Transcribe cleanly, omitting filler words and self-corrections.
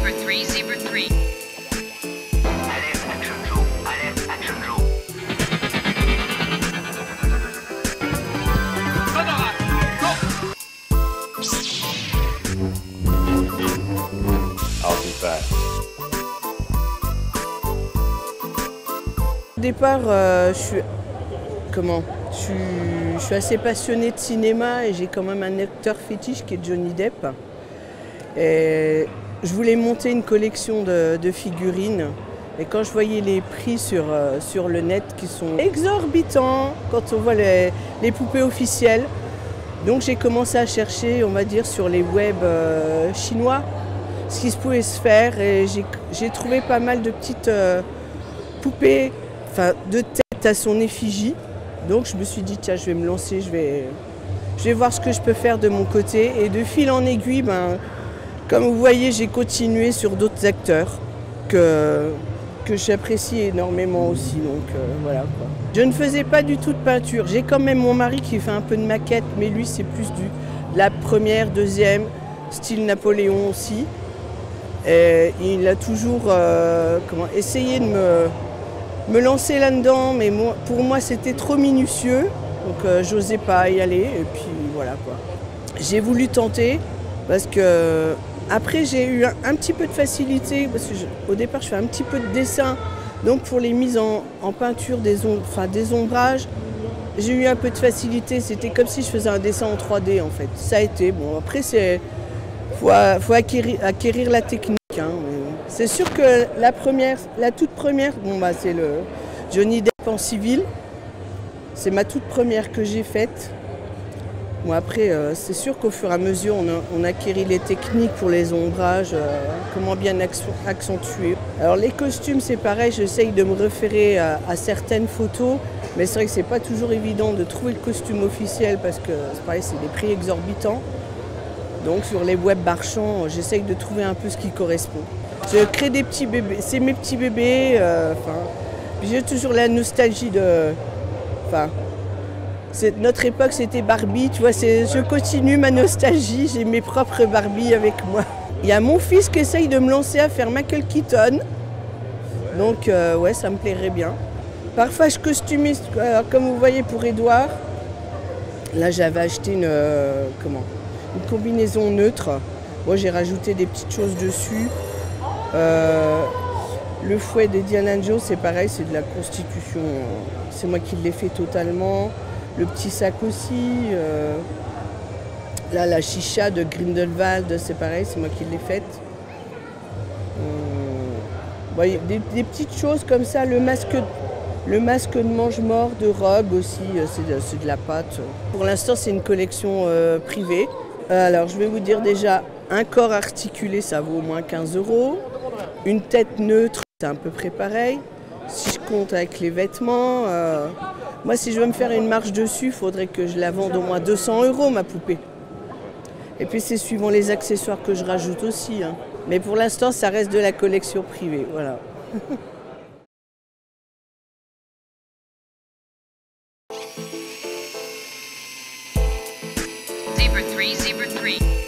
Zebra 3, Zebra 3. Alerte Action Joe. Alerte Action Joe. I'll be back. Au départ, je suis assez passionnée de cinéma et j'ai quand même un acteur fétiche qui est Johnny Depp. Et je voulais monter une collection de figurines. Et quand je voyais les prix sur le net qui sont exorbitants quand on voit les poupées officielles, donc j'ai commencé à chercher, on va dire, sur les web chinois, ce qui se pouvait se faire. Et j'ai trouvé pas mal de petites poupées, enfin de tête à son effigie. Donc je me suis dit, tiens, je vais me lancer, je vais voir ce que je peux faire de mon côté. Et de fil en aiguille, comme vous voyez, j'ai continué sur d'autres acteurs que j'apprécie énormément aussi. Donc voilà quoi. Je ne faisais pas du tout de peinture. J'ai quand même mon mari qui fait un peu de maquette, mais lui c'est plus de la première, deuxième, style Napoléon aussi. Et il a toujours essayé de me lancer là-dedans, mais pour moi c'était trop minutieux, donc j'osais pas y aller, et puis voilà quoi. J'ai voulu tenter, parce que après j'ai eu un petit peu de facilité, parce que au départ je fais un petit peu de dessin, donc pour les mises en peinture des ombrages, j'ai eu un peu de facilité, c'était comme si je faisais un dessin en 3D en fait. Ça a été, bon après faut acquérir la technique. C'est sûr que la toute première, c'est le Johnny Depp en civil. C'est ma toute première que j'ai faite. Bon, après, c'est sûr qu'au fur et à mesure, on acquérit les techniques pour les ombrages, comment bien accentuer. Alors les costumes, c'est pareil, j'essaye de me référer à certaines photos, mais c'est vrai que c'est pas toujours évident de trouver le costume officiel parce que c'est pareil, c'est des prix exorbitants. Donc sur les web marchands, j'essaye de trouver un peu ce qui correspond. Je crée des petits bébés, c'est mes petits bébés. Puis j'ai toujours la nostalgie de. Notre époque c'était Barbie, tu vois. Je continue ma nostalgie, j'ai mes propres Barbie avec moi. Il y a mon fils qui essaye de me lancer à faire Michael Keaton. Donc ouais, ça me plairait bien. Parfois je customise, comme vous voyez pour Edouard. Là j'avais acheté une combinaison neutre. Moi j'ai rajouté des petites choses dessus. Le fouet de Diana Jones, c'est pareil, c'est de la constitution. C'est moi qui l'ai fait totalement. Le petit sac aussi. Là, la chicha de Grindelwald, c'est pareil, c'est moi qui l'ai faite. Des petites choses comme ça. Le masque de mange-mort de Rogue aussi, c'est de la pâte. Pour l'instant, c'est une collection privée. Alors, je vais vous dire déjà, un corps articulé, ça vaut au moins 15 €. Une tête neutre, c'est à peu près pareil. Si je compte avec les vêtements, moi, si je veux me faire une marge dessus, il faudrait que je la vende au moins 200 € ma poupée. Et puis, c'est suivant les accessoires que je rajoute aussi. Mais pour l'instant, ça reste de la collection privée, voilà. Zebra 3, Zebra 3.